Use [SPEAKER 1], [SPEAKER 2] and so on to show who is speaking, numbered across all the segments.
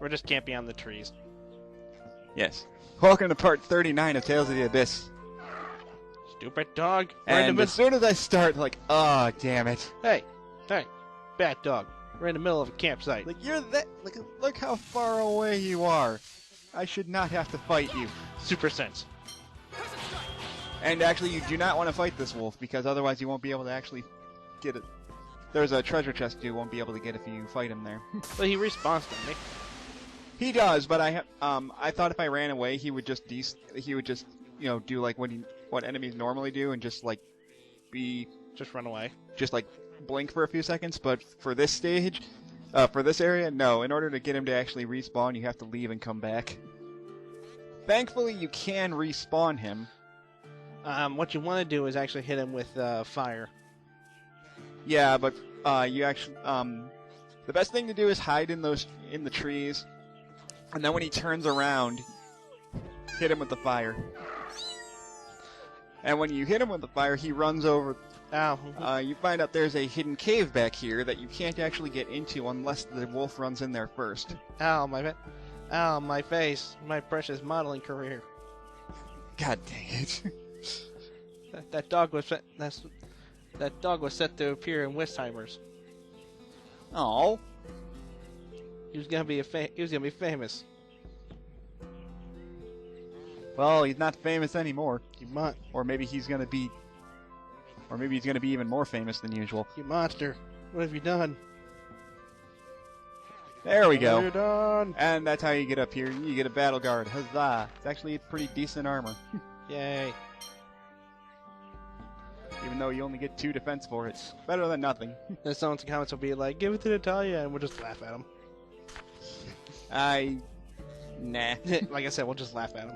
[SPEAKER 1] We're just camping on the trees.
[SPEAKER 2] Yes. Welcome to part 39 of Tales of the Abyss.
[SPEAKER 1] Stupid dog.
[SPEAKER 2] And as soon as I start, like, oh, damn it.
[SPEAKER 1] Hey, bad dog. We're in the middle of a campsite.
[SPEAKER 2] Like, you're that. Look how far away you are. I should not have to fight you.
[SPEAKER 1] Super sense.
[SPEAKER 2] And actually, you do not want to fight this wolf, because otherwise you won't be able to actually get it. There's a treasure chest you won't be able to get if you fight him there.
[SPEAKER 1] But he respawns to me.
[SPEAKER 2] He does, but I thought if I ran away, he would just do like what enemies normally do, and just like
[SPEAKER 1] just run away.
[SPEAKER 2] Just like blink for a few seconds. But for this stage, for this area, no. In order to get him to actually respawn, you have to leave and come back. Thankfully, you can respawn him.
[SPEAKER 1] What you want to do is actually hit him with fire.
[SPEAKER 2] Yeah, but you actually the best thing to do is hide in the trees, and then when he turns around, hit him with the fire. And when you hit him with the fire, he runs over.
[SPEAKER 1] Ow.
[SPEAKER 2] You find out there's a hidden cave back here that you can't actually get into unless the wolf runs in there first.
[SPEAKER 1] Ow, my face, my precious modeling career.
[SPEAKER 2] God dang it.
[SPEAKER 1] That dog was set to appear in Westheimer's.
[SPEAKER 2] Oh.
[SPEAKER 1] He was gonna be famous.
[SPEAKER 2] Well, he's not famous anymore.
[SPEAKER 1] You mon-
[SPEAKER 2] Or maybe he's gonna be even more famous than usual.
[SPEAKER 1] You monster! What have you done?
[SPEAKER 2] There we go.
[SPEAKER 1] You're done.
[SPEAKER 2] And that's how you get up here. You get a battle guard. Huzzah! It's actually pretty decent armor.
[SPEAKER 1] Yay!
[SPEAKER 2] Even though you only get 2 defense for it. Better than nothing.
[SPEAKER 1] Then someone's comments will be like, "Give it to Natalia," and we'll just laugh at him.
[SPEAKER 2] Nah.
[SPEAKER 1] Like I said, we'll just laugh at him.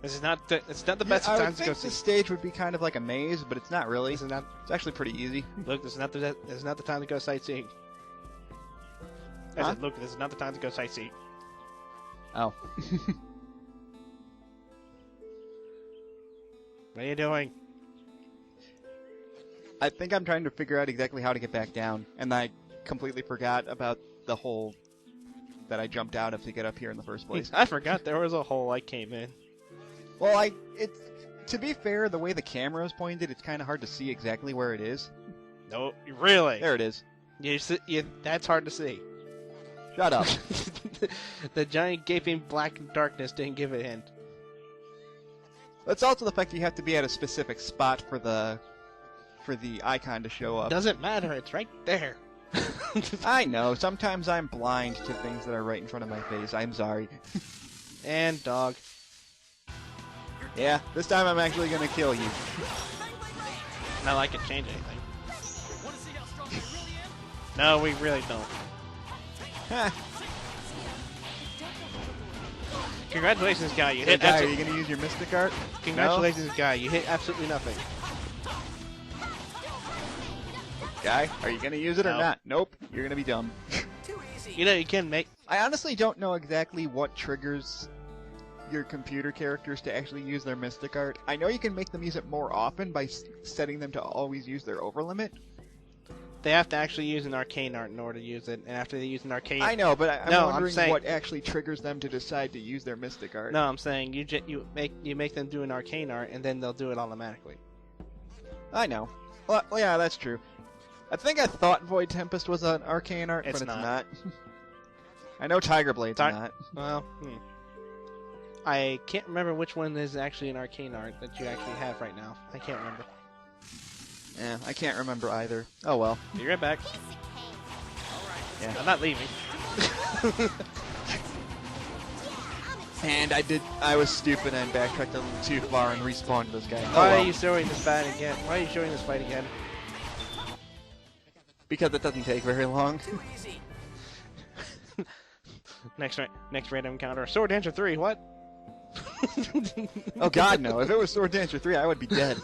[SPEAKER 1] It's not the best of times to go
[SPEAKER 2] think
[SPEAKER 1] see.
[SPEAKER 2] this stage would be kind of like a maze, but it's not really.
[SPEAKER 1] This is not.
[SPEAKER 2] It's actually pretty easy.
[SPEAKER 1] Look, this is not the time to go sightseeing. I said, look, this is not the time to go sightseeing.
[SPEAKER 2] Oh.
[SPEAKER 1] What are you doing?
[SPEAKER 2] I think I'm trying to figure out exactly how to get back down, and I completely forgot about the hole that I jumped out of to get up here in the first place.
[SPEAKER 1] I forgot there was a hole I came in.
[SPEAKER 2] Well, to be fair, the way the camera is pointed, it's kind of hard to see exactly where it is.
[SPEAKER 1] No, really?
[SPEAKER 2] There it is.
[SPEAKER 1] That's hard to see.
[SPEAKER 2] Shut up.
[SPEAKER 1] The giant gaping black darkness didn't give it a hint.
[SPEAKER 2] It's also the fact that you have to be at a specific spot for the icon to show up.
[SPEAKER 1] Doesn't matter, it's right there.
[SPEAKER 2] I know, sometimes I'm blind to things that are right in front of my face. I'm sorry.
[SPEAKER 1] And dog.
[SPEAKER 2] Yeah, this time I'm actually gonna kill you.
[SPEAKER 1] Not like it change anything. No, we really don't. Congratulations, guy. You hit.
[SPEAKER 2] Are you gonna use your Mystic Art?
[SPEAKER 1] Congratulations, guy. You hit absolutely nothing.
[SPEAKER 2] Guy, are you gonna use it or not? Nope. You're gonna be dumb.
[SPEAKER 3] Too easy.
[SPEAKER 1] You know you can make.
[SPEAKER 2] I honestly don't know exactly what triggers your computer characters to actually use their Mystic Art. I know you can make them use it more often by setting them to always use their overlimit.
[SPEAKER 1] They have to actually use an arcane art in order to use it, and after they use an arcane,
[SPEAKER 2] I know, but I'm wondering
[SPEAKER 1] saying,
[SPEAKER 2] what actually triggers them to decide to use their Mystic Art.
[SPEAKER 1] No, I'm saying you make them do an arcane art, and then they'll do it automatically.
[SPEAKER 2] I know. Well, yeah, that's true. I think I thought Void Tempest was an arcane art, but it's not. I know Tiger Blade's not.
[SPEAKER 1] Well, I can't remember which one is actually an arcane art that you actually have right now. I can't remember.
[SPEAKER 2] Yeah, I can't remember either. Oh well.
[SPEAKER 1] Be right back.
[SPEAKER 2] Yeah.
[SPEAKER 1] I'm not leaving.
[SPEAKER 2] And I was stupid and backtracked a little too far and respawned this guy.
[SPEAKER 1] Why are you showing this fight again? Why are you showing this fight again?
[SPEAKER 2] Because it doesn't take very long.
[SPEAKER 3] Too easy.
[SPEAKER 1] Next random encounter. Sword Dancer 3, what?
[SPEAKER 2] Oh god, no. If it was Sword Dancer 3, I would be dead.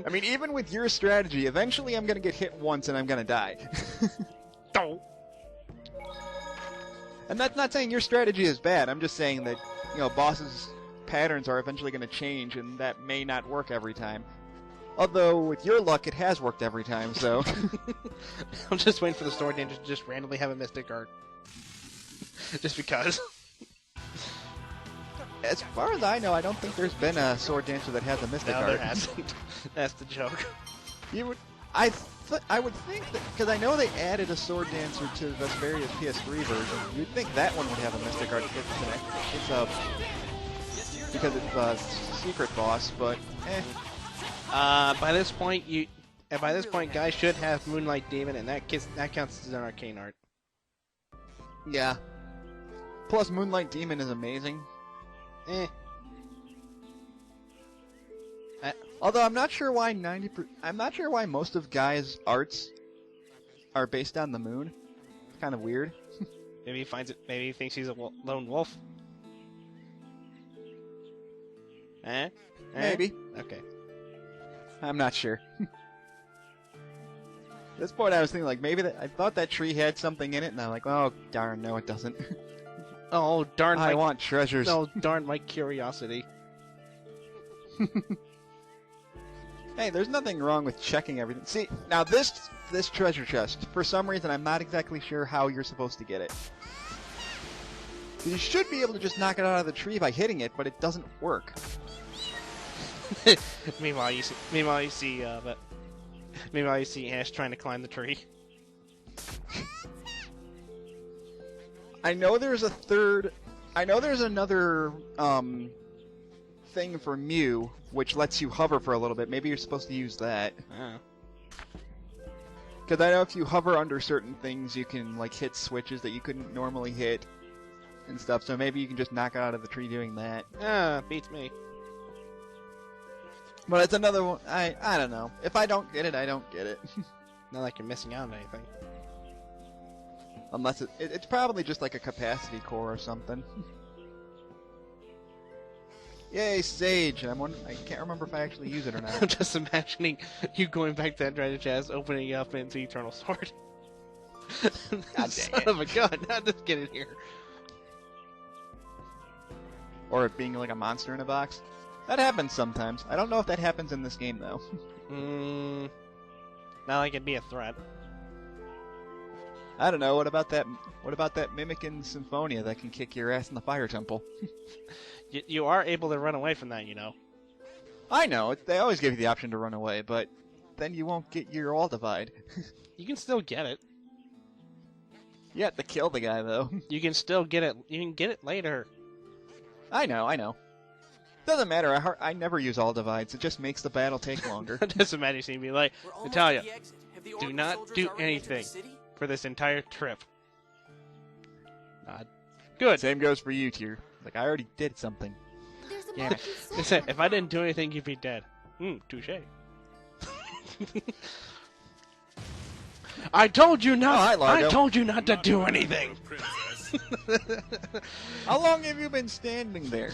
[SPEAKER 2] I mean, even with your strategy, eventually I'm gonna get hit once and I'm gonna die.
[SPEAKER 1] Don't.
[SPEAKER 2] And that's not saying your strategy is bad, I'm just saying that, bosses patterns are eventually going to change, and that may not work every time. Although, with your luck, it has worked every time, so...
[SPEAKER 1] I'm just waiting for the sword dancer to just randomly have a mystic art. Just because.
[SPEAKER 2] As far as I know, I don't think there's been a sword dancer that has a mystic art.
[SPEAKER 1] No, there hasn't. That's the joke.
[SPEAKER 2] I would think that, because I know they added a sword dancer to the various PS3 versions, you'd think that one would have a mystic art because it's a secret boss, but
[SPEAKER 1] by this point, guys should have Moonlight Demon, and that counts as an arcane art.
[SPEAKER 2] Yeah. Plus, Moonlight Demon is amazing. Although I'm not sure why most of Guy's arts are based on the moon. It's kind of weird.
[SPEAKER 1] Maybe he finds it. Maybe he thinks he's a lone wolf.
[SPEAKER 2] Maybe.
[SPEAKER 1] Okay.
[SPEAKER 2] I'm not sure. At this point, I was thinking, like, maybe I thought that tree had something in it, and I'm like, oh, darn, no, it doesn't.
[SPEAKER 1] Oh, darn!
[SPEAKER 2] I want treasures.
[SPEAKER 1] No, darn my curiosity.
[SPEAKER 2] Hey, there's nothing wrong with checking everything. See, now this treasure chest, for some reason, I'm not exactly sure how you're supposed to get it. You should be able to just knock it out of the tree by hitting it, but it doesn't work.
[SPEAKER 1] Meanwhile, you see Ash trying to climb the tree.
[SPEAKER 2] I know there's another thing for Mew, which lets you hover for a little bit. Maybe you're supposed to use that.
[SPEAKER 1] Oh.
[SPEAKER 2] Because I know if you hover under certain things, you can like hit switches that you couldn't normally hit and stuff. So maybe you can just knock it out of the tree doing that.
[SPEAKER 1] Beats me.
[SPEAKER 2] But it's another one. I don't know. If I don't get it, I don't get it.
[SPEAKER 1] Not like you're missing out on anything.
[SPEAKER 2] Unless it's probably just like a capacity core or something. Yay, Sage! I can't remember if I actually use it or not.
[SPEAKER 1] I'm just imagining you going back to that treasure chest, opening up into Eternal Sword.
[SPEAKER 2] God
[SPEAKER 1] Son
[SPEAKER 2] dang it.
[SPEAKER 1] of a gun! How did this get in here?
[SPEAKER 2] Or it being like a monster in a box. That happens sometimes. I don't know if that happens in this game though.
[SPEAKER 1] Not like it'd be a threat.
[SPEAKER 2] I don't know. What about that Mimicking Symphonia that can kick your ass in the Fire Temple?
[SPEAKER 1] You are able to run away from that, you know.
[SPEAKER 2] I know. They always give you the option to run away, but then you won't get your all divide.
[SPEAKER 1] You can still get it.
[SPEAKER 2] You have to kill the guy though.
[SPEAKER 1] You can still get it. You can get it later.
[SPEAKER 2] I know. Doesn't matter. I never use all divides. It just makes the battle take longer.
[SPEAKER 1] Just imagine seeing me like, Natalia, do not do anything for this entire trip. Nod. Good.
[SPEAKER 2] Same goes for you, Tyr. Like, I already did something.
[SPEAKER 1] Yeah. Listen, if I didn't do anything, you'd be dead. Touche. I told you not.
[SPEAKER 2] Oh, hi, Largo.
[SPEAKER 1] I told you not to do anything.
[SPEAKER 2] How long have you been standing there?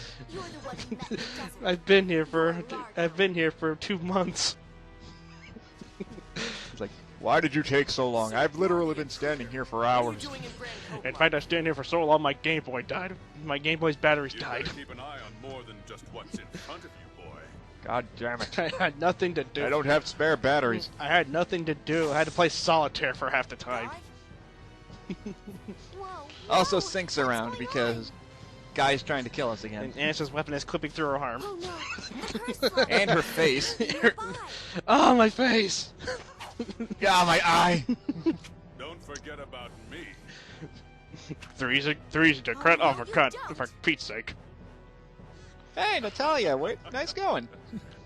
[SPEAKER 1] I've been here for 2 months.
[SPEAKER 2] It's like, why did you take so long? I've literally been standing here for hours.
[SPEAKER 1] In fact, I stand here for so long, my Game Boy died. My Game Boy's batteries died.
[SPEAKER 3] Keep an eye on more than just what's in front of you, boy.
[SPEAKER 2] God damn it.
[SPEAKER 1] I had nothing to do.
[SPEAKER 2] I don't have spare batteries.
[SPEAKER 1] I had nothing to do. I had to play solitaire for half the time.
[SPEAKER 2] Also sinks around because Guy's trying to kill us again.
[SPEAKER 1] And Anna's weapon is clipping through her arm.
[SPEAKER 4] Oh, no.
[SPEAKER 2] And her face.
[SPEAKER 1] Oh, my face!
[SPEAKER 2] Yeah, my eye.
[SPEAKER 3] Don't forget about me.
[SPEAKER 1] Three's a crit overcut, for Pete's sake.
[SPEAKER 2] Hey, Natalia, wait, nice going.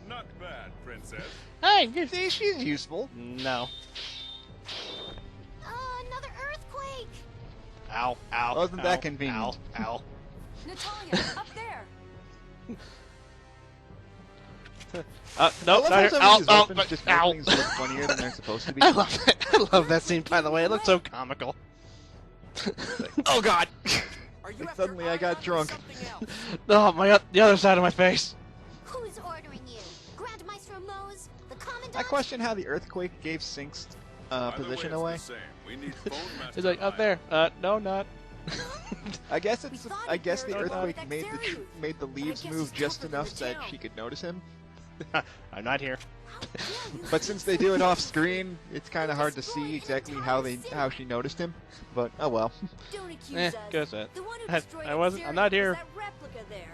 [SPEAKER 3] Not bad, princess.
[SPEAKER 1] Hey,
[SPEAKER 2] See, she's useful.
[SPEAKER 1] No.
[SPEAKER 4] Another earthquake!
[SPEAKER 1] Ow, ow.
[SPEAKER 2] Wasn't
[SPEAKER 1] ow,
[SPEAKER 2] that convenient.
[SPEAKER 1] Ow, ow.
[SPEAKER 4] Natalia, up there!
[SPEAKER 1] No,
[SPEAKER 2] I love
[SPEAKER 1] not here.
[SPEAKER 2] how some
[SPEAKER 1] Ow,
[SPEAKER 2] of these
[SPEAKER 1] ow,
[SPEAKER 2] weapons just
[SPEAKER 1] ow.
[SPEAKER 2] make things look funnier than they're supposed to be.
[SPEAKER 1] I love that scene, by the way. It looks so comical.
[SPEAKER 2] Oh god!
[SPEAKER 4] Are you
[SPEAKER 2] Like
[SPEAKER 4] after
[SPEAKER 2] suddenly I got
[SPEAKER 4] Ariana or
[SPEAKER 2] drunk.
[SPEAKER 4] something else?
[SPEAKER 1] Oh, the other side of my face.
[SPEAKER 4] Who's ordering you? Grand Maestro Mose? The Commandant?
[SPEAKER 2] I question how the earthquake gave Sync's
[SPEAKER 3] By the way,
[SPEAKER 2] position
[SPEAKER 3] it's
[SPEAKER 2] away.
[SPEAKER 3] the same. We need phone master
[SPEAKER 1] He's like, up
[SPEAKER 3] Ryan.
[SPEAKER 1] there. No, not.
[SPEAKER 2] I guess
[SPEAKER 4] We
[SPEAKER 2] it's.
[SPEAKER 4] thought
[SPEAKER 2] I
[SPEAKER 4] it
[SPEAKER 2] guess the
[SPEAKER 4] buried
[SPEAKER 2] earthquake
[SPEAKER 4] that
[SPEAKER 2] made
[SPEAKER 4] Xeriu.
[SPEAKER 2] made the leaves
[SPEAKER 4] guess
[SPEAKER 2] move
[SPEAKER 4] he's
[SPEAKER 2] just
[SPEAKER 4] tougher than
[SPEAKER 2] enough
[SPEAKER 4] the
[SPEAKER 2] that
[SPEAKER 4] town.
[SPEAKER 2] she could notice him.
[SPEAKER 1] I'm not here.
[SPEAKER 4] How dare you
[SPEAKER 2] But
[SPEAKER 4] say
[SPEAKER 2] since they
[SPEAKER 4] such
[SPEAKER 2] do it off
[SPEAKER 4] things?
[SPEAKER 2] screen, it's kind of hard to
[SPEAKER 4] destroyed
[SPEAKER 2] see
[SPEAKER 4] an
[SPEAKER 2] exactly
[SPEAKER 4] entire
[SPEAKER 2] how
[SPEAKER 4] city.
[SPEAKER 2] she noticed him. But oh well.
[SPEAKER 4] Don't accuse
[SPEAKER 1] Eh,
[SPEAKER 4] us.
[SPEAKER 1] goes that.
[SPEAKER 4] The one who
[SPEAKER 1] I-
[SPEAKER 4] destroyed
[SPEAKER 1] I wasn't- I'm not
[SPEAKER 4] Xeriu
[SPEAKER 1] here.
[SPEAKER 4] was that replica there.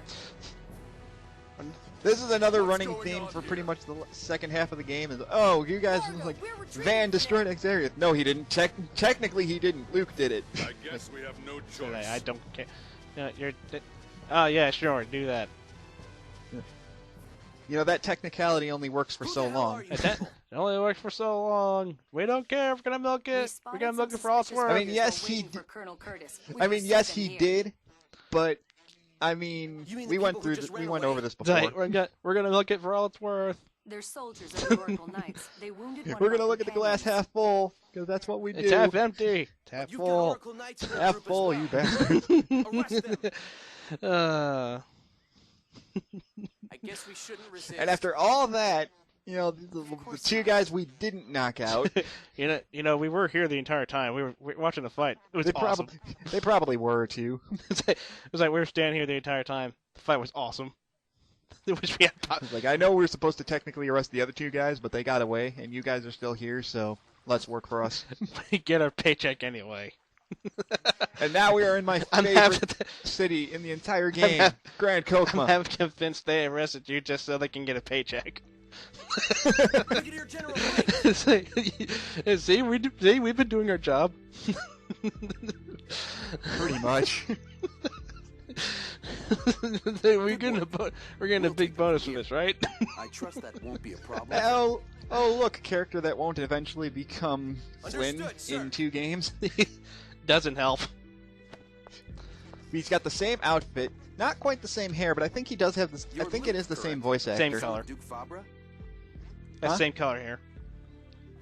[SPEAKER 2] This is another
[SPEAKER 3] What's
[SPEAKER 2] running
[SPEAKER 3] going
[SPEAKER 2] theme
[SPEAKER 3] on
[SPEAKER 2] for
[SPEAKER 3] here?
[SPEAKER 2] pretty much the second half of the game. Is oh, you guys
[SPEAKER 4] Margo,
[SPEAKER 2] like
[SPEAKER 4] we're retreating
[SPEAKER 2] Van
[SPEAKER 4] from
[SPEAKER 2] destroyed
[SPEAKER 4] that.
[SPEAKER 2] Xerius. No, he didn't. Technically, he didn't. Luke did it.
[SPEAKER 3] I guess we have no choice.
[SPEAKER 1] I don't care. No, you're. Oh yeah, sure, do that.
[SPEAKER 2] You know that technicality only works for
[SPEAKER 5] Who
[SPEAKER 2] so
[SPEAKER 5] the hell
[SPEAKER 2] long.
[SPEAKER 5] are you
[SPEAKER 1] It
[SPEAKER 5] people?
[SPEAKER 1] only works for so long. We don't care. We're gonna milk it. We're gonna milk it for all it's worth.
[SPEAKER 2] I mean, yes, he
[SPEAKER 6] For Colonel Curtis.
[SPEAKER 2] I mean, yes, he did, but I mean,
[SPEAKER 5] You mean the
[SPEAKER 2] we went
[SPEAKER 5] people who
[SPEAKER 2] through.
[SPEAKER 5] just
[SPEAKER 2] We
[SPEAKER 5] ran
[SPEAKER 2] went
[SPEAKER 5] away?
[SPEAKER 2] over this
[SPEAKER 1] It's like,
[SPEAKER 2] before.
[SPEAKER 1] we're gonna milk it for all it's worth.
[SPEAKER 6] They're soldiers of the Oracle Knights. They wounded one
[SPEAKER 2] We're
[SPEAKER 6] of our
[SPEAKER 2] gonna look at the glass
[SPEAKER 6] companions.
[SPEAKER 2] half full because that's what we do.
[SPEAKER 1] It's half empty. It's half
[SPEAKER 5] You've got
[SPEAKER 1] full.
[SPEAKER 5] Oracle Knights in your
[SPEAKER 2] Half
[SPEAKER 5] group as
[SPEAKER 2] full,
[SPEAKER 5] well.
[SPEAKER 2] you bastard.
[SPEAKER 5] Arrest them.
[SPEAKER 1] Uh,
[SPEAKER 5] I guess we shouldn't resist.
[SPEAKER 2] And after all that, you know, the two guys we didn't knock out,
[SPEAKER 1] you know, we were here the entire time. We were watching the fight. It was
[SPEAKER 2] they
[SPEAKER 1] awesome.
[SPEAKER 2] probably were too.
[SPEAKER 1] It was like we were standing here the entire time. The fight was awesome. It was
[SPEAKER 2] It's like I know we're supposed to technically arrest the other two guys, but they got away, and you guys are still here, so let's work for us.
[SPEAKER 1] we get our paycheck anyway.
[SPEAKER 2] And now we are in my
[SPEAKER 1] I'm
[SPEAKER 2] favorite
[SPEAKER 1] half,
[SPEAKER 2] city in the entire game,
[SPEAKER 1] half-
[SPEAKER 2] Grand
[SPEAKER 1] I'm
[SPEAKER 2] Kokma.
[SPEAKER 1] half convinced they arrested you just so they can get a paycheck.
[SPEAKER 5] Brigadier General Blake.
[SPEAKER 1] see, we've been doing our job.
[SPEAKER 2] Pretty much.
[SPEAKER 1] we're getting a big bonus for this, right?
[SPEAKER 5] I trust that won't be a problem.
[SPEAKER 2] Oh, look, a character that won't eventually become Flynn
[SPEAKER 5] Understood, sir.
[SPEAKER 2] in 2 games.
[SPEAKER 1] Doesn't help.
[SPEAKER 2] He's got the same outfit, not quite the same hair, but I think he does have this. I
[SPEAKER 5] You're
[SPEAKER 2] think
[SPEAKER 5] Luke,
[SPEAKER 2] it is the same
[SPEAKER 5] correct?
[SPEAKER 2] voice actor.
[SPEAKER 1] Same color.
[SPEAKER 5] Duke Fabra?
[SPEAKER 1] That's
[SPEAKER 2] Huh?
[SPEAKER 1] same color here.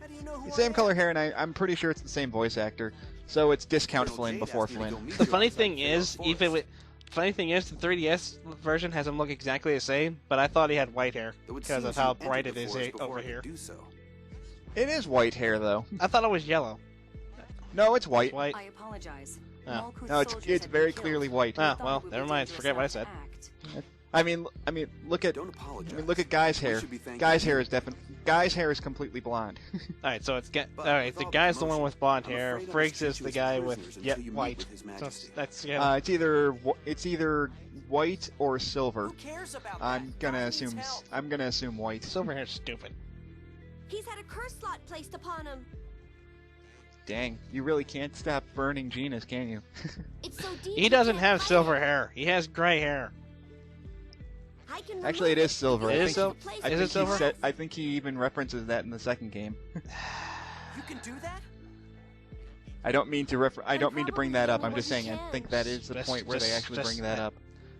[SPEAKER 5] How do you know who
[SPEAKER 2] Same
[SPEAKER 5] I
[SPEAKER 2] color
[SPEAKER 5] am?
[SPEAKER 2] hair, and I'm pretty sure it's the same voice actor. So it's discount
[SPEAKER 5] Colonel
[SPEAKER 2] Flynn
[SPEAKER 5] Jade
[SPEAKER 2] before
[SPEAKER 5] asked me to go
[SPEAKER 2] Flynn.
[SPEAKER 5] meet
[SPEAKER 1] The
[SPEAKER 5] you
[SPEAKER 1] funny
[SPEAKER 5] outside
[SPEAKER 1] thing
[SPEAKER 5] Fair
[SPEAKER 1] is,
[SPEAKER 5] Forest.
[SPEAKER 1] even with funny thing is, the 3DS version has him look exactly the same, but I thought he had white hair
[SPEAKER 5] Though it
[SPEAKER 1] because of
[SPEAKER 5] seems
[SPEAKER 1] how
[SPEAKER 5] you entered
[SPEAKER 1] bright it
[SPEAKER 5] the
[SPEAKER 1] is
[SPEAKER 5] forest before
[SPEAKER 1] over
[SPEAKER 5] I could
[SPEAKER 1] here.
[SPEAKER 5] do so.
[SPEAKER 2] It is white hair, though.
[SPEAKER 1] I thought it was yellow.
[SPEAKER 2] No, it's white.
[SPEAKER 1] White.
[SPEAKER 6] I apologize.
[SPEAKER 1] Oh.
[SPEAKER 6] Malkuth
[SPEAKER 2] No, it's
[SPEAKER 6] soldiers have
[SPEAKER 2] very
[SPEAKER 6] been
[SPEAKER 2] clearly
[SPEAKER 6] killed.
[SPEAKER 2] white.
[SPEAKER 6] We
[SPEAKER 1] Ah,
[SPEAKER 6] thought
[SPEAKER 1] well,
[SPEAKER 6] it would be
[SPEAKER 1] never mind,
[SPEAKER 6] dangerous
[SPEAKER 1] forget what I
[SPEAKER 6] not to
[SPEAKER 1] said.
[SPEAKER 6] act.
[SPEAKER 2] I mean, look at.
[SPEAKER 5] Don't apologize.
[SPEAKER 2] I mean, look at Guy's
[SPEAKER 5] We
[SPEAKER 2] hair.
[SPEAKER 5] should be thanking
[SPEAKER 2] Guy's
[SPEAKER 5] you.
[SPEAKER 2] hair is Guy's hair is completely blonde.
[SPEAKER 1] All right, so it's
[SPEAKER 5] But
[SPEAKER 1] all right.
[SPEAKER 5] with
[SPEAKER 1] The
[SPEAKER 5] all
[SPEAKER 1] guy's
[SPEAKER 5] the
[SPEAKER 1] the one
[SPEAKER 5] commotion,
[SPEAKER 1] with blonde
[SPEAKER 5] I'm
[SPEAKER 1] hair.
[SPEAKER 5] afraid I
[SPEAKER 1] Friggs
[SPEAKER 5] must
[SPEAKER 1] is
[SPEAKER 5] treat
[SPEAKER 1] the
[SPEAKER 5] you as
[SPEAKER 1] guy with
[SPEAKER 5] prisoners until
[SPEAKER 1] yet
[SPEAKER 5] you meet
[SPEAKER 1] white.
[SPEAKER 5] with His
[SPEAKER 1] So
[SPEAKER 5] Majesty.
[SPEAKER 1] that's yeah.
[SPEAKER 2] It's either white or silver.
[SPEAKER 5] Who cares about
[SPEAKER 2] I'm
[SPEAKER 5] that?
[SPEAKER 2] gonna
[SPEAKER 5] God needs
[SPEAKER 2] assume
[SPEAKER 5] help.
[SPEAKER 2] I'm gonna assume white.
[SPEAKER 1] Silver hair's stupid.
[SPEAKER 4] He's had a curse slot placed upon him.
[SPEAKER 2] Dang, you really can't stop burning Gina's, can you?
[SPEAKER 4] It's so deep.
[SPEAKER 1] He
[SPEAKER 4] you
[SPEAKER 1] doesn't
[SPEAKER 4] can't
[SPEAKER 1] have
[SPEAKER 4] fight
[SPEAKER 1] silver
[SPEAKER 4] it.
[SPEAKER 1] hair. He has gray hair.
[SPEAKER 4] I can
[SPEAKER 2] Actually, it
[SPEAKER 4] remove
[SPEAKER 2] is silver.
[SPEAKER 1] It
[SPEAKER 2] I
[SPEAKER 1] is
[SPEAKER 2] think,
[SPEAKER 1] silver?
[SPEAKER 2] I
[SPEAKER 1] Is
[SPEAKER 2] think
[SPEAKER 1] it silver?
[SPEAKER 2] I think he even references that in the second game.
[SPEAKER 5] You can do that?
[SPEAKER 2] I don't mean to I don't mean to bring that up. I'm just
[SPEAKER 4] Probably
[SPEAKER 2] saying I
[SPEAKER 4] can.
[SPEAKER 2] think that is the
[SPEAKER 1] Just-
[SPEAKER 2] point where they
[SPEAKER 1] just-
[SPEAKER 2] actually
[SPEAKER 1] just-
[SPEAKER 2] bring that up.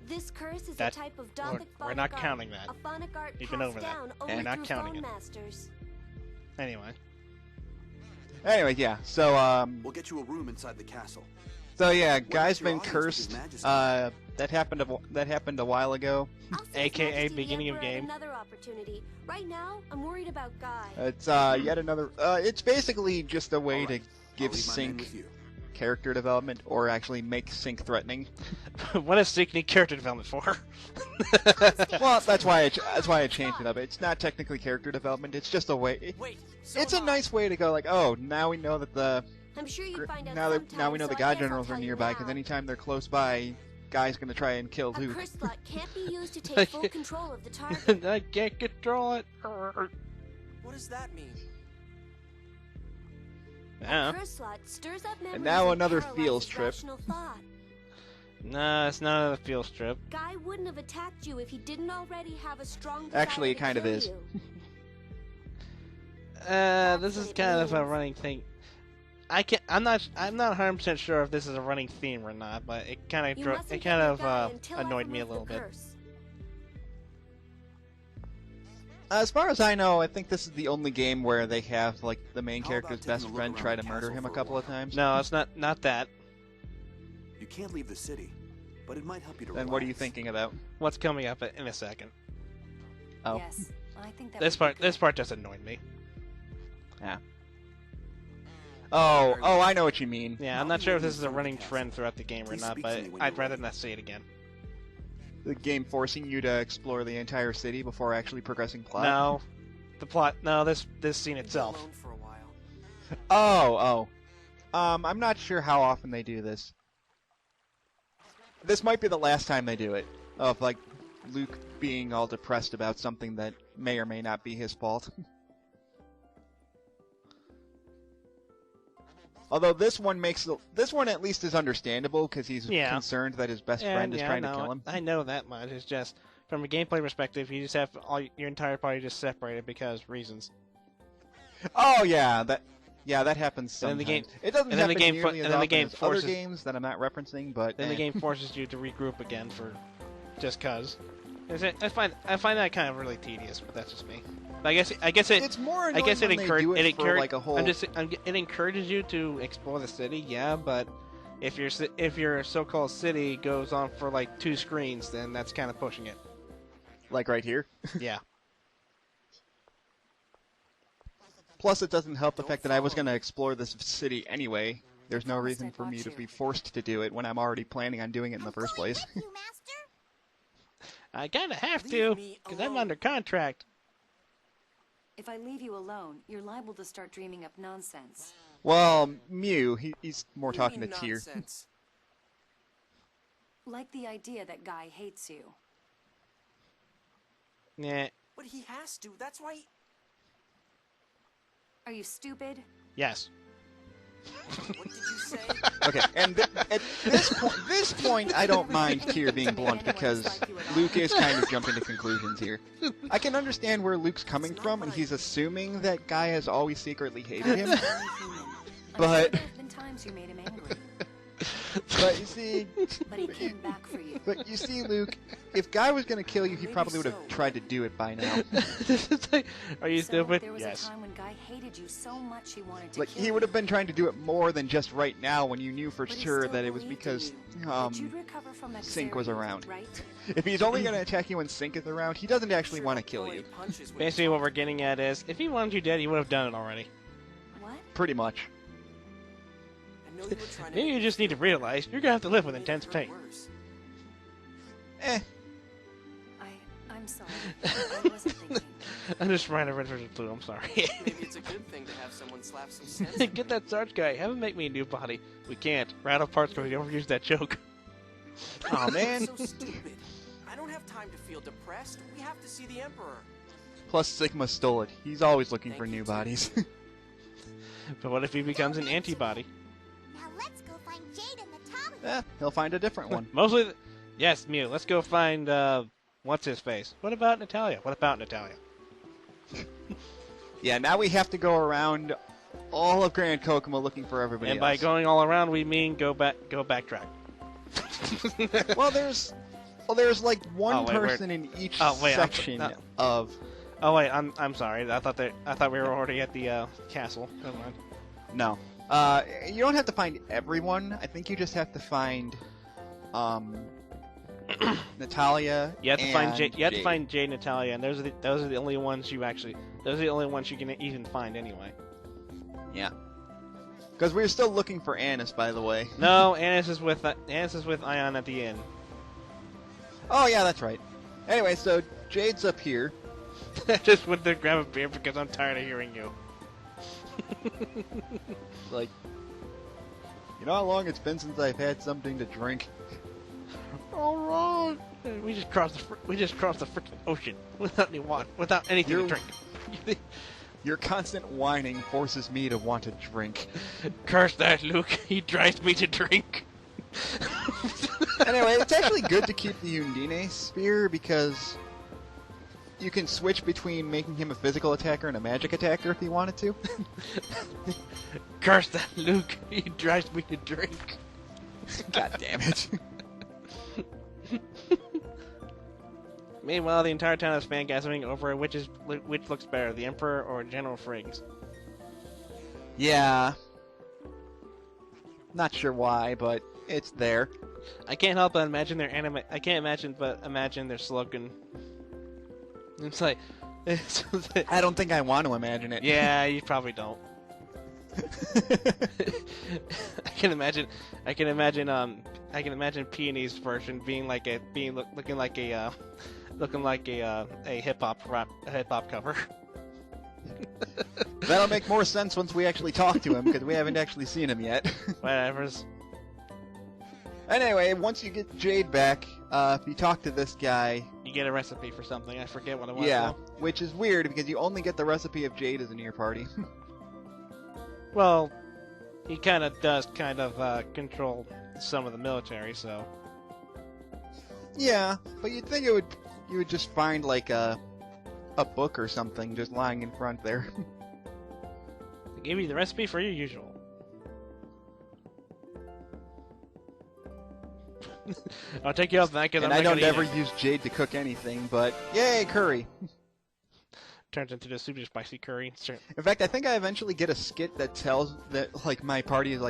[SPEAKER 4] This curse is
[SPEAKER 1] That-
[SPEAKER 4] a type of
[SPEAKER 1] we're-
[SPEAKER 4] Gothic
[SPEAKER 1] we're not
[SPEAKER 4] phonic art,
[SPEAKER 1] counting that.
[SPEAKER 4] A phonic art
[SPEAKER 1] You've been
[SPEAKER 4] passed
[SPEAKER 1] over that.
[SPEAKER 4] down
[SPEAKER 1] And
[SPEAKER 4] only
[SPEAKER 1] not
[SPEAKER 4] through
[SPEAKER 1] counting
[SPEAKER 4] phone
[SPEAKER 1] it.
[SPEAKER 4] masters.
[SPEAKER 1] Anyway,
[SPEAKER 2] Anyway, yeah. So
[SPEAKER 5] We'll get you a room inside the castle.
[SPEAKER 2] yeah,
[SPEAKER 5] What
[SPEAKER 2] guy's
[SPEAKER 5] is your
[SPEAKER 2] been
[SPEAKER 5] audience with
[SPEAKER 2] cursed.
[SPEAKER 5] His Majesty?
[SPEAKER 2] That happened a while ago.
[SPEAKER 4] I'll see His
[SPEAKER 1] AKA
[SPEAKER 4] Majesty the
[SPEAKER 1] beginning of
[SPEAKER 4] Emperor at
[SPEAKER 1] game.
[SPEAKER 4] Another opportunity. Right now, I'm worried about Guy.
[SPEAKER 2] It's yet another. It's basically just a way
[SPEAKER 5] All
[SPEAKER 2] to
[SPEAKER 5] right.
[SPEAKER 2] give
[SPEAKER 5] I'll leave my men
[SPEAKER 2] Sync
[SPEAKER 5] with you.
[SPEAKER 2] character development, or actually make Sync threatening.
[SPEAKER 1] what is Sync need character development for?
[SPEAKER 2] Well, that's why I changed it up. It's not technically character development. It's just a way.
[SPEAKER 5] Wait, so
[SPEAKER 2] It's a
[SPEAKER 5] am I.
[SPEAKER 2] nice way to go. Like, oh, now we know that the
[SPEAKER 4] I'm sure you'd find out
[SPEAKER 2] now
[SPEAKER 4] sometime,
[SPEAKER 2] we know
[SPEAKER 4] so
[SPEAKER 2] the
[SPEAKER 4] I
[SPEAKER 2] God
[SPEAKER 4] guess I'll
[SPEAKER 2] Generals are
[SPEAKER 4] tell you
[SPEAKER 2] nearby.
[SPEAKER 4] now.
[SPEAKER 2] Because anytime they're close by, Guy's gonna try and kill
[SPEAKER 4] A
[SPEAKER 2] Luke.
[SPEAKER 4] curse slot can't be used to take full control of the target.
[SPEAKER 1] I can't control it.
[SPEAKER 5] What does that mean?
[SPEAKER 1] Yeah.
[SPEAKER 4] Curse slot stirs up memories
[SPEAKER 2] now
[SPEAKER 4] and
[SPEAKER 2] another
[SPEAKER 4] paralyzes
[SPEAKER 2] feels trip.
[SPEAKER 4] rational thought.
[SPEAKER 1] Nah, it's not a field strip.
[SPEAKER 4] Guy wouldn't have attacked you if he didn't already have a strong desire
[SPEAKER 2] Actually, it
[SPEAKER 4] to
[SPEAKER 2] kind of
[SPEAKER 4] kill
[SPEAKER 2] is.
[SPEAKER 4] you.
[SPEAKER 1] This is
[SPEAKER 4] what it
[SPEAKER 1] kind of a
[SPEAKER 4] means.
[SPEAKER 1] running thing. I'm not 100% sure if this is a running theme or not, but it kind
[SPEAKER 4] You
[SPEAKER 1] of
[SPEAKER 4] mustn't
[SPEAKER 1] kind
[SPEAKER 4] get
[SPEAKER 1] of
[SPEAKER 4] near Guy until I
[SPEAKER 1] annoyed me a
[SPEAKER 4] remove
[SPEAKER 1] little
[SPEAKER 4] the
[SPEAKER 1] bit.
[SPEAKER 4] curse.
[SPEAKER 2] As far as I know, I think this is the only game where they have like the main
[SPEAKER 5] How
[SPEAKER 2] character's
[SPEAKER 5] about taking
[SPEAKER 2] best
[SPEAKER 5] a look
[SPEAKER 2] friend
[SPEAKER 5] around
[SPEAKER 2] try
[SPEAKER 5] the
[SPEAKER 2] to murder
[SPEAKER 5] castle
[SPEAKER 2] him a
[SPEAKER 5] for a
[SPEAKER 2] couple of
[SPEAKER 5] while?
[SPEAKER 2] times.
[SPEAKER 1] No, it's not that.
[SPEAKER 5] You can't leave the city, but it might help you to
[SPEAKER 2] Then what are you
[SPEAKER 5] relax.
[SPEAKER 2] thinking about?
[SPEAKER 1] What's coming up in a second?
[SPEAKER 2] Oh.
[SPEAKER 6] Yes, I think that
[SPEAKER 1] This
[SPEAKER 6] would be
[SPEAKER 1] part
[SPEAKER 6] good.
[SPEAKER 1] just annoyed me.
[SPEAKER 2] Oh, I know what you mean.
[SPEAKER 1] Yeah, I'm not sure if this is a running trend throughout the game or not, but I'd rather not see it again.
[SPEAKER 2] The game forcing you to explore the entire city before actually progressing plot?
[SPEAKER 1] No. The plot, no, this scene itself.
[SPEAKER 5] Alone for a while.
[SPEAKER 2] Oh. I'm not sure how often they do this. This might be the last time they do it. Of, like, Luke being all depressed about something that may or may not be his fault. Although this one at least is understandable because he's concerned that his best friend is trying to kill him.
[SPEAKER 1] I know that much. It's just from a gameplay perspective, you just have your entire party just separated because reasons.
[SPEAKER 2] Oh yeah, that happens sometimes. It doesn't happen nearly as often as other games that I'm not referencing, but
[SPEAKER 1] then the game forces you to regroup again for just cause. I find that kind of really tedious, but that's just me. But I guess
[SPEAKER 2] it's more annoying when they do it for like a whole.
[SPEAKER 1] It encourages you to explore the city, yeah. But if your so-called city goes on for like 2 screens, then that's kind of pushing it.
[SPEAKER 2] Like right here.
[SPEAKER 1] Yeah.
[SPEAKER 2] Plus, it doesn't help the fact that I was going to explore this city anyway. There's no reason for me to be forced to do it when I'm already planning on doing it in the first place.
[SPEAKER 1] I kind of have to, because I'm under contract.
[SPEAKER 6] If I leave you alone, you're liable to start dreaming up nonsense.
[SPEAKER 2] Well, Mew, he's more talking to Tyr.
[SPEAKER 6] Like the idea that Guy hates you.
[SPEAKER 1] Yeah.
[SPEAKER 5] But he has to. That's why.
[SPEAKER 6] Are you stupid?
[SPEAKER 1] Yes.
[SPEAKER 5] What did you say?
[SPEAKER 2] Okay, and at this point, I don't mind Tyr being blunt because Luke is kind of jumping to conclusions here. I can understand where Luke's coming from, and he's assuming that Guy has always secretly hated him. But
[SPEAKER 6] There have been times you made him angry,
[SPEAKER 2] but you see,
[SPEAKER 6] but he came back for you.
[SPEAKER 2] but you see, Luke, if Guy was going to kill you, he probably would have tried to do it by now.
[SPEAKER 1] Are you stupid?
[SPEAKER 6] There was
[SPEAKER 1] Yes.
[SPEAKER 6] a time when Guy hated you so much he wanted to
[SPEAKER 2] Like
[SPEAKER 6] kill
[SPEAKER 2] he would have been trying to do it more than just right now when you knew for
[SPEAKER 6] But he
[SPEAKER 2] sure
[SPEAKER 6] still
[SPEAKER 2] that it was
[SPEAKER 6] believed
[SPEAKER 2] because
[SPEAKER 6] in you, that you'd recover from that
[SPEAKER 2] Sync was
[SPEAKER 6] series,
[SPEAKER 2] around.
[SPEAKER 6] right?
[SPEAKER 2] If he's only going to attack you when Sync is around, he doesn't actually want to kill you.
[SPEAKER 1] Basically, what we're getting at is, if he wanted you dead, he would have done it already.
[SPEAKER 6] What?
[SPEAKER 2] Pretty much.
[SPEAKER 1] Maybe you just need to realize you're gonna have to live with intense pain.
[SPEAKER 2] Eh.
[SPEAKER 6] I'm sorry. I wasn't thinking.
[SPEAKER 1] I'm just trying to rid of the I'm sorry.
[SPEAKER 5] Maybe it's a good thing to have someone slap some sense in
[SPEAKER 1] Get that Sarge guy. Have him make me a new body. We can't. Right off parts because we overused that joke.
[SPEAKER 2] Oh man.
[SPEAKER 5] So stupid. I don't have time to feel depressed. We have to see the Emperor.
[SPEAKER 2] Plus Sigma stole it. He's always looking for new bodies.
[SPEAKER 1] But what if he becomes an antibody?
[SPEAKER 4] Now let's go find Jade and Natalia.
[SPEAKER 2] He'll find a different one.
[SPEAKER 1] Mostly, yes, Mew. Let's go find what's his face. What about Natalia?
[SPEAKER 2] Yeah, now we have to go around all of Grand Kokomo looking for everybody
[SPEAKER 1] And by
[SPEAKER 2] else.
[SPEAKER 1] going all around, we mean go backtrack.
[SPEAKER 2] Well, there's like one
[SPEAKER 1] Oh, wait,
[SPEAKER 2] person in each
[SPEAKER 1] Oh, wait,
[SPEAKER 2] section of.
[SPEAKER 1] Oh wait, I'm sorry. I thought we were already at the castle. Never mind.
[SPEAKER 2] No. You don't have to find everyone. I think you just have to find Natalia.
[SPEAKER 1] You have to find
[SPEAKER 2] Jade.
[SPEAKER 1] Jade. You have to find Jade, Natalia, and those are the only ones you actually. Those are the only ones you can even find anyway.
[SPEAKER 2] Yeah. Because we're still looking for Annis, by the way.
[SPEAKER 1] No, Annis is with Ion at the end.
[SPEAKER 2] Oh yeah, that's right. Anyway, so Jade's up here.
[SPEAKER 1] I just went to grab a beer because I'm tired of hearing you.
[SPEAKER 2] Like, you know how long it's been since I've had something to drink?
[SPEAKER 1] All right. We just crossed the freaking ocean without any water, without anything to drink.
[SPEAKER 2] Your constant whining forces me to want to drink.
[SPEAKER 1] Curse that, Luke. He drives me to drink.
[SPEAKER 2] Anyway, it's actually good to keep the Undine spear because you can switch between making him a physical attacker and a magic attacker if you wanted to.
[SPEAKER 1] Curse that, Luke. He drives me to drink.
[SPEAKER 2] God damn it.
[SPEAKER 1] Meanwhile, the entire town is fangasming over which looks better, the Emperor or General Friggs.
[SPEAKER 2] Yeah. Not sure why, but it's there.
[SPEAKER 1] I can't help but imagine their anime. I can't imagine but imagine their slogan. It's like,
[SPEAKER 2] I don't think I want to imagine it.
[SPEAKER 1] yeah, you probably don't. I can imagine Peony's version being like looking like a hip hop cover.
[SPEAKER 2] That'll make more sense once we actually talk to him, because we haven't actually seen him yet.
[SPEAKER 1] Whatever's.
[SPEAKER 2] Anyway, once you get Jade back, if you talk to this guy...
[SPEAKER 1] You get a recipe for something. I forget what it was.
[SPEAKER 2] Yeah,
[SPEAKER 1] now.
[SPEAKER 2] which is weird, because you only get the recipe if Jade is in your party.
[SPEAKER 1] Well, he kind of does control some of the military, so...
[SPEAKER 2] Yeah, but you'd think you would just find, like, a book or something just lying in front there.
[SPEAKER 1] They gave you the recipe for your usual. I'll take you off that because
[SPEAKER 2] I don't ever use Jade to cook anything, but yay, curry!
[SPEAKER 1] Turns into the super spicy curry.
[SPEAKER 2] In fact, I think I eventually get a skit that tells that like my party is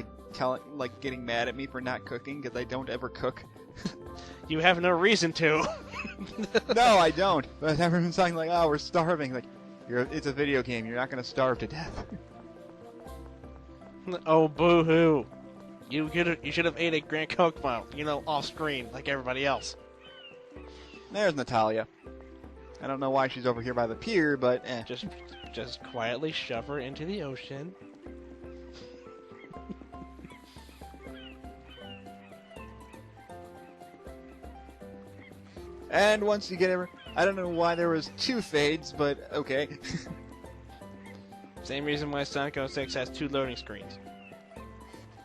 [SPEAKER 2] getting mad at me for not cooking because I don't ever cook.
[SPEAKER 1] You have no reason to.
[SPEAKER 2] No, I don't. But everyone's saying like, "Oh, we're starving." Like, it's a video game. You're not gonna starve to death.
[SPEAKER 1] Oh, boo-hoo! You should have ate a Grand Coke Mile, off screen like everybody else.
[SPEAKER 2] There's Natalia. I don't know why she's over here by the pier, but eh.
[SPEAKER 1] Just quietly shove her into the ocean.
[SPEAKER 2] And once you get I don't know why there was 2 fades, but okay.
[SPEAKER 1] Same reason why Sonic 06 has 2 loading screens.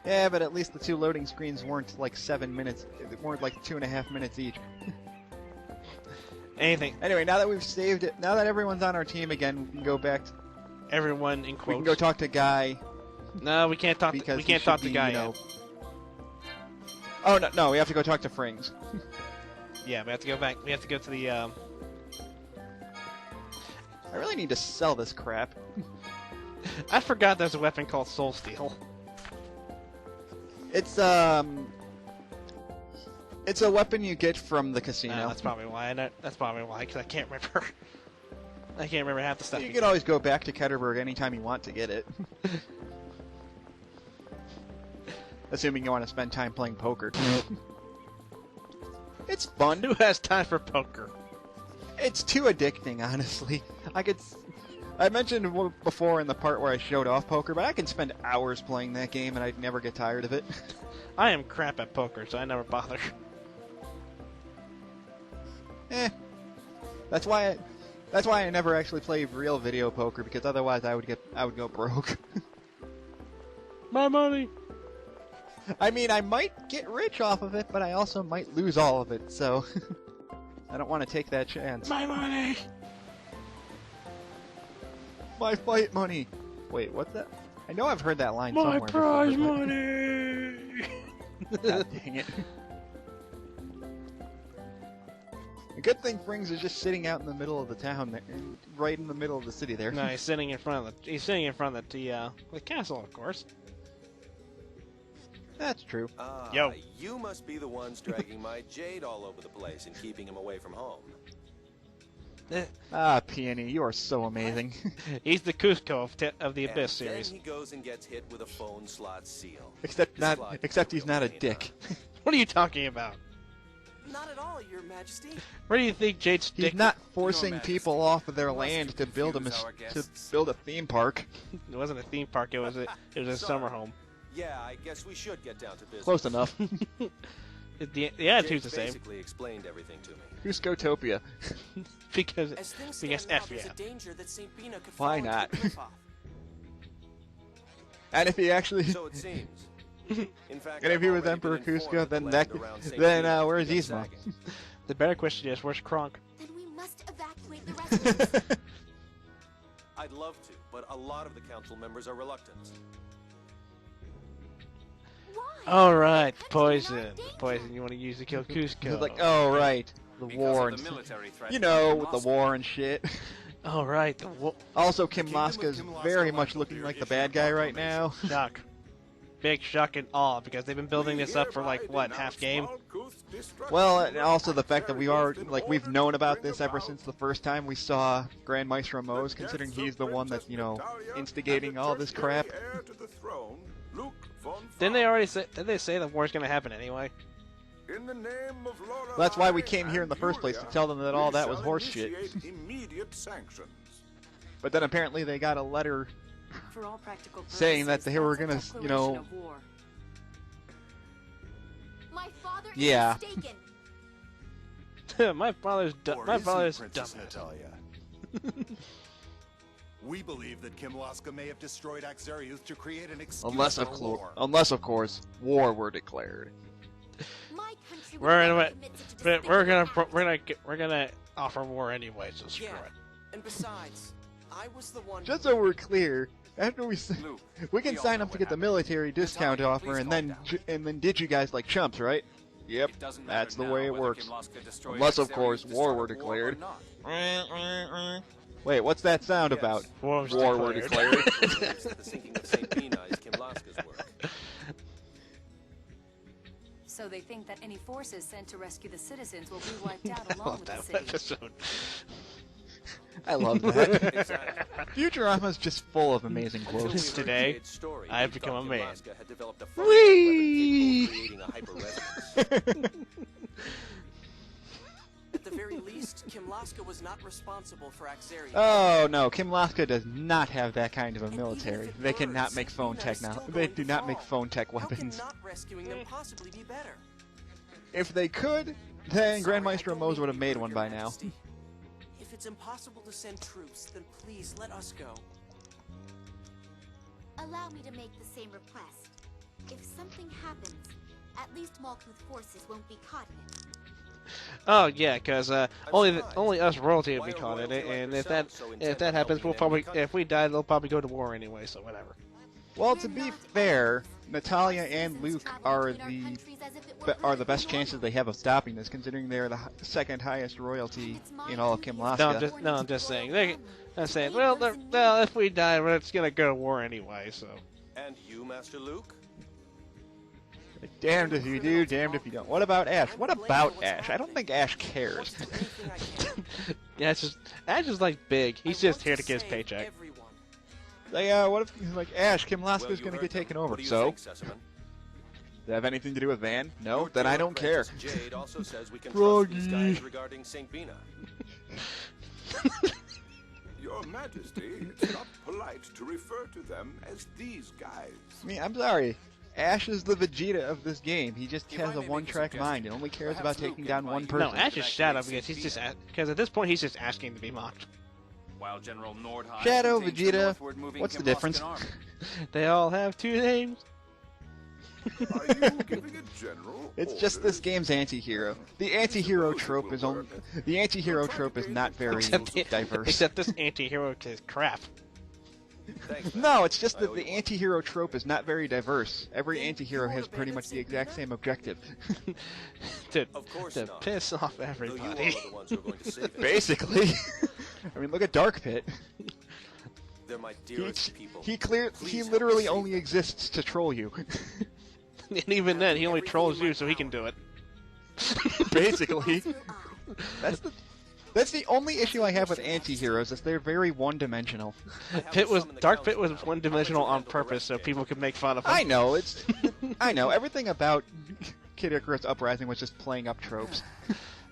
[SPEAKER 2] Yeah, but at least the 2 loading screens weren't like 7 minutes. They weren't like 2.5 minutes each.
[SPEAKER 1] Anything.
[SPEAKER 2] Anyway, now that we've saved it, now that everyone's on our team again, we can go back to...
[SPEAKER 1] Everyone in quotes.
[SPEAKER 2] We can go talk to Guy.
[SPEAKER 1] No, we can't talk. We can't talk to Guy yet.
[SPEAKER 2] Oh no, we have to go talk to Frings.
[SPEAKER 1] Yeah, we have to go back. We have to go to the.
[SPEAKER 2] I really need to sell this crap.
[SPEAKER 1] I forgot there's a weapon called Soul Steel.
[SPEAKER 2] It's a weapon you get from the casino.
[SPEAKER 1] That's probably why. That's probably why, because I can't remember. I can't remember half the stuff.
[SPEAKER 2] You can always go back to Ketterberg anytime you want to get it. Assuming you want to spend time playing poker. It's fun.
[SPEAKER 1] Who has time for poker?
[SPEAKER 2] It's too addicting, honestly. I mentioned before in the part where I showed off poker, but I can spend hours playing that game and I'd never get tired of it.
[SPEAKER 1] I am crap at poker, so I never bother.
[SPEAKER 2] That's why I never actually play real video poker, because otherwise I would go broke.
[SPEAKER 1] My money.
[SPEAKER 2] I mean, I might get rich off of it, but I also might lose all of it, so I don't want to take that chance.
[SPEAKER 1] My money.
[SPEAKER 2] My fight money. Wait, what's that? I know I've heard that line somewhere.
[SPEAKER 1] My prize
[SPEAKER 2] before,
[SPEAKER 1] money.
[SPEAKER 2] God dang it. A good thing Frings is just sitting out in the middle of the town, there, right in the middle of the city there.
[SPEAKER 1] No, he's sitting in front of the castle, of course.
[SPEAKER 2] That's true.
[SPEAKER 1] Yo.
[SPEAKER 7] You must be the ones dragging my Jade all over the place and keeping him away from home.
[SPEAKER 2] Peony, you are so amazing.
[SPEAKER 1] He's the Kuzko of the Abyss
[SPEAKER 7] and
[SPEAKER 1] series.
[SPEAKER 7] Then he goes and gets hit with a phone slot seal.
[SPEAKER 2] Except he's not a dick.
[SPEAKER 1] What are you talking about?
[SPEAKER 7] Not at all, Your Majesty.
[SPEAKER 1] Where do you think Jade's dick?
[SPEAKER 2] He's not forcing people off of their land to build a theme park.
[SPEAKER 1] It wasn't a theme park. It was a summer home.
[SPEAKER 7] Yeah, I guess we should get down to business.
[SPEAKER 2] Close enough.
[SPEAKER 1] The attitude's the same.
[SPEAKER 7] Basically explained everything to me.
[SPEAKER 2] Kuzkotopia.
[SPEAKER 1] because F yeah.
[SPEAKER 2] Why not? And if he actually,
[SPEAKER 7] So it seems. In fact,
[SPEAKER 2] and if
[SPEAKER 7] I've
[SPEAKER 2] he was
[SPEAKER 7] already
[SPEAKER 2] Emperor
[SPEAKER 7] been informed
[SPEAKER 2] Kuzco,
[SPEAKER 7] that
[SPEAKER 2] then
[SPEAKER 7] land around St.
[SPEAKER 2] then
[SPEAKER 7] Peter
[SPEAKER 2] where's
[SPEAKER 7] is
[SPEAKER 2] Yzma?
[SPEAKER 7] sagging.
[SPEAKER 1] The better question is, where's Kronk?
[SPEAKER 4] Then we must evacuate the residents.
[SPEAKER 7] I'd love to, but a lot of the council members are reluctant.
[SPEAKER 4] Why?
[SPEAKER 1] All right,
[SPEAKER 4] The country
[SPEAKER 1] poison.
[SPEAKER 4] not dangerous.
[SPEAKER 1] Poison. You want to use to kill Kuzco?
[SPEAKER 2] It's like, oh right, the war and you know, with the war and shit.
[SPEAKER 1] All right.
[SPEAKER 2] Also, Kim Maska is very much looking like the bad guy right now.
[SPEAKER 1] Shock. Big shock and awe because they've been building this up for like what, half game?
[SPEAKER 2] Well, and also the fact that we've known about this ever since the first time we saw Grand Maestro Mose, considering he's the one that's, instigating all this crap.
[SPEAKER 1] Didn't they already say? Did they say the war's going to happen anyway?
[SPEAKER 2] Well, that's why we came here in the first place, to tell them that all that was horseshit. But then apparently they got a letter
[SPEAKER 6] For all practical
[SPEAKER 2] saying that
[SPEAKER 6] purposes,
[SPEAKER 2] they were
[SPEAKER 6] that's a
[SPEAKER 2] gonna,
[SPEAKER 6] declaration of war.
[SPEAKER 4] My father
[SPEAKER 2] Yeah.
[SPEAKER 4] is mistaken.
[SPEAKER 1] My father's
[SPEAKER 8] Or
[SPEAKER 1] my
[SPEAKER 8] is he,
[SPEAKER 1] father's
[SPEAKER 8] Princess
[SPEAKER 1] dumb.
[SPEAKER 8] Natalia? We believe that Kimlaska may have destroyed Axarius to create an excuse
[SPEAKER 2] unless
[SPEAKER 8] for
[SPEAKER 2] of course war were declared.
[SPEAKER 4] My country would
[SPEAKER 1] We're
[SPEAKER 4] never
[SPEAKER 1] gonna
[SPEAKER 4] commit such a
[SPEAKER 1] but
[SPEAKER 4] despicable
[SPEAKER 1] we're gonna offer war anyway, so screw
[SPEAKER 9] Yeah.
[SPEAKER 1] it.
[SPEAKER 9] And besides, I was the one.
[SPEAKER 2] Just so we're clear, after we
[SPEAKER 9] Luke,
[SPEAKER 2] we can
[SPEAKER 9] we all
[SPEAKER 2] sign
[SPEAKER 9] know
[SPEAKER 2] up to
[SPEAKER 9] what
[SPEAKER 2] get the
[SPEAKER 9] happened.
[SPEAKER 2] military discount
[SPEAKER 9] Natalia,
[SPEAKER 2] offer,
[SPEAKER 9] please
[SPEAKER 2] and
[SPEAKER 9] calm
[SPEAKER 2] then
[SPEAKER 9] down.
[SPEAKER 2] and then ditch you guys like chumps, right? Yep,
[SPEAKER 9] It doesn't matter
[SPEAKER 2] that's the
[SPEAKER 9] now
[SPEAKER 2] way it
[SPEAKER 9] whether
[SPEAKER 2] works.
[SPEAKER 9] Kimlaska destroyed
[SPEAKER 2] Unless, of
[SPEAKER 9] Axarius
[SPEAKER 2] course,
[SPEAKER 9] to
[SPEAKER 2] war
[SPEAKER 9] start
[SPEAKER 2] were
[SPEAKER 9] a
[SPEAKER 2] declared.
[SPEAKER 9] or not.
[SPEAKER 2] Wait, what's that sound
[SPEAKER 9] Yes.
[SPEAKER 2] about?
[SPEAKER 1] War was
[SPEAKER 2] War were
[SPEAKER 1] declared.
[SPEAKER 2] declared.
[SPEAKER 7] Believes that the sinking of St. Pina is Kimlaska's work.
[SPEAKER 6] So they think that any forces sent to rescue the citizens will be wiped out
[SPEAKER 1] I
[SPEAKER 6] along
[SPEAKER 1] love
[SPEAKER 6] with the
[SPEAKER 1] that
[SPEAKER 6] city.
[SPEAKER 1] episode.
[SPEAKER 2] I love that.
[SPEAKER 7] Exactly.
[SPEAKER 2] Futurama's just full of amazing
[SPEAKER 7] Until we
[SPEAKER 2] quotes.
[SPEAKER 7] heard
[SPEAKER 1] Today,
[SPEAKER 7] Jade's story,
[SPEAKER 1] I have
[SPEAKER 7] we
[SPEAKER 1] become
[SPEAKER 7] thought
[SPEAKER 1] a man.
[SPEAKER 7] Kimlaska had developed a
[SPEAKER 2] Whee!
[SPEAKER 7] weapon capable of creating a hyperresonance.
[SPEAKER 9] At the very least, Kimlaska was not responsible for Axarius.
[SPEAKER 2] Oh no, Kimlaska does not have that kind of a
[SPEAKER 9] And even
[SPEAKER 2] military.
[SPEAKER 9] if it
[SPEAKER 2] They cannot
[SPEAKER 9] were,
[SPEAKER 2] make phone
[SPEAKER 9] St. Pina is
[SPEAKER 2] technology.
[SPEAKER 9] still
[SPEAKER 2] They
[SPEAKER 9] going
[SPEAKER 2] do
[SPEAKER 9] to
[SPEAKER 2] not make
[SPEAKER 9] fall.
[SPEAKER 2] phone tech
[SPEAKER 9] How can
[SPEAKER 2] weapons.
[SPEAKER 9] not rescuing them possibly be better?
[SPEAKER 2] If they could, then Grand
[SPEAKER 9] Sorry, I
[SPEAKER 2] Maestro
[SPEAKER 9] don't
[SPEAKER 2] Mose
[SPEAKER 9] mean
[SPEAKER 2] would
[SPEAKER 9] to
[SPEAKER 2] have
[SPEAKER 9] be
[SPEAKER 2] made
[SPEAKER 9] rude,
[SPEAKER 2] one
[SPEAKER 9] Your
[SPEAKER 2] by now.
[SPEAKER 9] Majesty. If it's impossible to send troops, then please let us go.
[SPEAKER 4] Allow me to make the same request. If something happens, at least Malkuth's forces won't be caught in it.
[SPEAKER 1] Oh yeah, because only
[SPEAKER 7] surprised.
[SPEAKER 1] only us royalty will
[SPEAKER 7] Why
[SPEAKER 1] be
[SPEAKER 7] are
[SPEAKER 1] caught in
[SPEAKER 7] royalty
[SPEAKER 1] it,
[SPEAKER 7] like
[SPEAKER 1] and if
[SPEAKER 7] yourselves so intent
[SPEAKER 1] that
[SPEAKER 7] on
[SPEAKER 1] happens,
[SPEAKER 7] helping
[SPEAKER 1] we'll
[SPEAKER 7] the
[SPEAKER 1] probably
[SPEAKER 7] enemy country?
[SPEAKER 1] if we die, they'll probably go to war anyway. So whatever.
[SPEAKER 2] Well, to be fair, Natalia and Luke are the best chances they have of stopping this, considering they're the second highest royalty in all of Kimlaska.
[SPEAKER 1] No, I'm just saying. I'm saying, well, if we die, we're just gonna go to war anyway. So.
[SPEAKER 7] And you, Master Luke?
[SPEAKER 2] Damned if you do, damned if you don't. What about Ash? What about Ash? I don't think Ash cares.
[SPEAKER 1] Yeah, Ash is like big. He's just here to get his paycheck.
[SPEAKER 2] What if he's like, Ash, Kimlaska's
[SPEAKER 7] Well, you
[SPEAKER 2] gonna
[SPEAKER 7] heard
[SPEAKER 2] get taken
[SPEAKER 7] them.
[SPEAKER 2] over.
[SPEAKER 7] What do you
[SPEAKER 2] So,
[SPEAKER 7] think, Sesaman?
[SPEAKER 2] does that have anything to do with Van? No?
[SPEAKER 7] Your
[SPEAKER 2] Then I
[SPEAKER 7] dear
[SPEAKER 2] don't care.
[SPEAKER 7] Princess Jade also says we can trust
[SPEAKER 2] Froggy.
[SPEAKER 7] these guys regarding St. Pina.
[SPEAKER 3] Your Majesty, it's not polite to refer to them as these guys.
[SPEAKER 2] I mean, I'm sorry. Ash is the Vegeta of this game. He just
[SPEAKER 9] If
[SPEAKER 2] has
[SPEAKER 9] I
[SPEAKER 2] a
[SPEAKER 9] may make a
[SPEAKER 2] one-track
[SPEAKER 9] suggestion,
[SPEAKER 2] mind and only cares
[SPEAKER 9] perhaps
[SPEAKER 2] about taking
[SPEAKER 9] Luke
[SPEAKER 2] down
[SPEAKER 9] and
[SPEAKER 2] one
[SPEAKER 9] my-
[SPEAKER 2] person.
[SPEAKER 1] No, Ash is shadow
[SPEAKER 9] Activate
[SPEAKER 1] because he's
[SPEAKER 9] St.
[SPEAKER 1] just because at this point he's just asking to be mocked.
[SPEAKER 10] While General Nordheim
[SPEAKER 2] Shadow,
[SPEAKER 10] contains the
[SPEAKER 2] Vegeta,
[SPEAKER 10] northward moving
[SPEAKER 2] what's the
[SPEAKER 10] Kimlaskan
[SPEAKER 2] difference?
[SPEAKER 10] army.
[SPEAKER 1] They all have two names.
[SPEAKER 3] Are you giving a general
[SPEAKER 2] It's just this
[SPEAKER 3] orders?
[SPEAKER 2] game's anti-hero. The anti-hero trope is only the anti-hero trope is not very diverse.
[SPEAKER 1] Except this anti-hero is crap.
[SPEAKER 7] Thanks,
[SPEAKER 2] No, it's just that the anti-hero trope is not very diverse. Every anti-hero has pretty much the exact same objective.
[SPEAKER 1] to
[SPEAKER 7] Of course
[SPEAKER 1] to
[SPEAKER 7] not.
[SPEAKER 1] piss off
[SPEAKER 7] Though you all
[SPEAKER 1] everybody.
[SPEAKER 7] are the ones who are going to save it.
[SPEAKER 2] Basically. I mean, look at Dark Pit.
[SPEAKER 7] They're my
[SPEAKER 2] He,
[SPEAKER 7] dearest people.
[SPEAKER 2] he
[SPEAKER 7] Please help
[SPEAKER 2] literally
[SPEAKER 7] us
[SPEAKER 2] only
[SPEAKER 7] save them.
[SPEAKER 2] exists to troll you.
[SPEAKER 1] And even then, he only trolls you so he can do it.
[SPEAKER 2] Basically. That's the only issue I have with anti-heroes, is they're very one-dimensional.
[SPEAKER 1] Dark Pit was one-dimensional on purpose so people could make fun of him.
[SPEAKER 2] I know, I know, everything about Kid Icarus Uprising was just playing up tropes.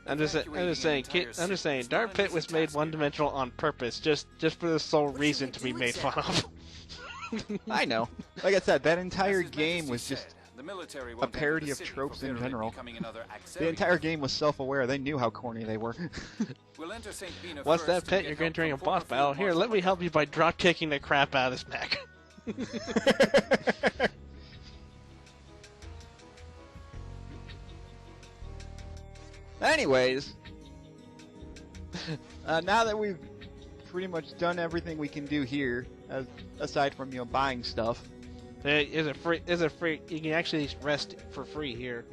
[SPEAKER 1] I'm just saying, Dark Pit was made one-dimensional on purpose, just for the sole reason to be made fun of.
[SPEAKER 2] I know. Like I said, that entire
[SPEAKER 10] As His
[SPEAKER 2] game
[SPEAKER 10] Majesty
[SPEAKER 2] was
[SPEAKER 10] said,
[SPEAKER 2] just
[SPEAKER 10] the military
[SPEAKER 2] a
[SPEAKER 10] won't enter
[SPEAKER 2] parody
[SPEAKER 10] the
[SPEAKER 2] of
[SPEAKER 10] city
[SPEAKER 2] tropes
[SPEAKER 10] for
[SPEAKER 2] in
[SPEAKER 10] fear of it
[SPEAKER 2] general.
[SPEAKER 10] becoming another
[SPEAKER 2] The
[SPEAKER 10] Axarian.
[SPEAKER 2] entire game was self-aware. They knew how corny they were.
[SPEAKER 10] We'll enter St. Pina
[SPEAKER 1] What's
[SPEAKER 10] first
[SPEAKER 1] that,
[SPEAKER 10] and
[SPEAKER 1] Pit?
[SPEAKER 10] get
[SPEAKER 1] You're
[SPEAKER 10] help
[SPEAKER 1] entering a
[SPEAKER 10] from
[SPEAKER 1] boss
[SPEAKER 10] former
[SPEAKER 1] battle.
[SPEAKER 10] Field
[SPEAKER 1] Here, let
[SPEAKER 10] Marshal
[SPEAKER 1] me help you by drop-kicking the crap out of this mech.
[SPEAKER 2] Anyways, now that we've pretty much done everything we can do here, aside from buying stuff.
[SPEAKER 1] Is it free? Is it free? You can actually rest for free here.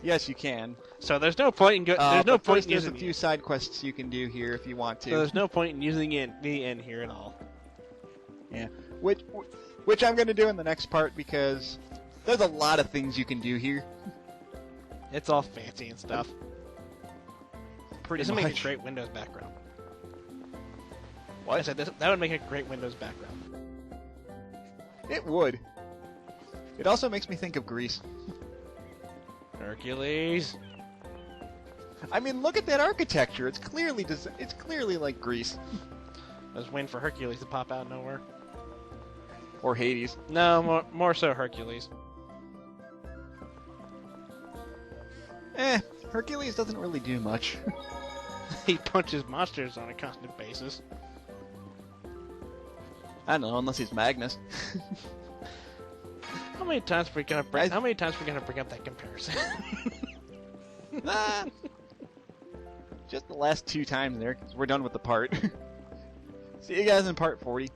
[SPEAKER 2] Yes, you can.
[SPEAKER 1] So there's no point in there's no
[SPEAKER 2] but
[SPEAKER 1] point
[SPEAKER 2] first
[SPEAKER 1] in
[SPEAKER 2] there's
[SPEAKER 1] using
[SPEAKER 2] a few side quests you can do here if you want to.
[SPEAKER 1] So there's no point in using the inn here at all.
[SPEAKER 2] Yeah, which I'm going to do in the next part because there's a lot of things you can do here.
[SPEAKER 1] It's all fancy and stuff.
[SPEAKER 2] Pretty
[SPEAKER 1] This would make a
[SPEAKER 2] much.
[SPEAKER 1] great Windows background.
[SPEAKER 2] What?
[SPEAKER 1] I said that would make a great Windows background.
[SPEAKER 2] It would. It also makes me think of Greece.
[SPEAKER 1] Hercules.
[SPEAKER 2] I mean, look at that architecture. It's clearly it's clearly like Greece
[SPEAKER 1] I was waiting for Hercules to pop out of nowhere.
[SPEAKER 2] or Hades.
[SPEAKER 1] No, more so Hercules.
[SPEAKER 2] Hercules doesn't really do much.
[SPEAKER 1] He punches monsters on a constant basis.
[SPEAKER 2] I don't know, unless he's Magnus.
[SPEAKER 1] How many times are we gonna bring? How many times are we gonna bring up that comparison?
[SPEAKER 2] Nah. Just the last 2 times there, 'cause we're done with the part. See you guys in part 40.